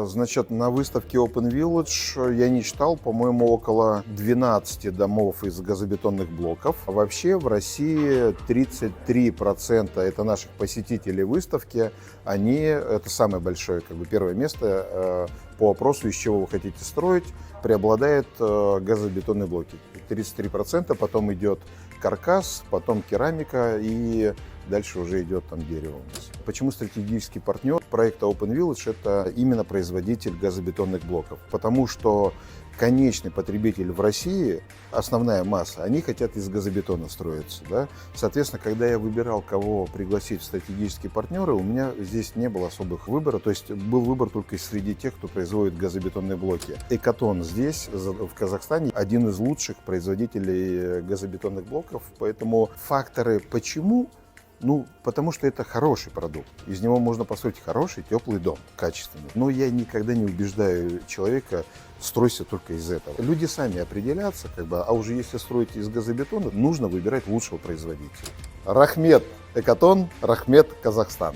Значит, на выставке Open Village я не читал, по-моему, около 12 домов из газобетонных блоков. А вообще в России 33% это наших посетителей выставки. Это самое большое, первое место по опросу, из чего вы хотите строить, преобладает газобетонные блоки. 33%, потом идет каркас, потом керамика и дальше уже идет дерево у нас. Почему стратегический партнер проекта Open Village – это именно производитель газобетонных блоков? Потому что конечный потребитель в России, основная масса, они хотят из газобетона строиться. Да? Соответственно, когда я выбирал, кого пригласить в стратегические партнеры, у меня здесь не было особых выбора. То есть был выбор только среди тех, кто производит газобетонные блоки. Экатон здесь, в Казахстане, один из лучших производителей газобетонных блоков. Поэтому факторы «почему?» Потому что это хороший продукт. Из него можно построить хороший, теплый дом, качественный. Но я никогда не убеждаю человека, стройся только из этого. Люди сами определятся, а уже если строить из газобетона, нужно выбирать лучшего производителя. Рахмет Экатон, Рахмет Казахстан.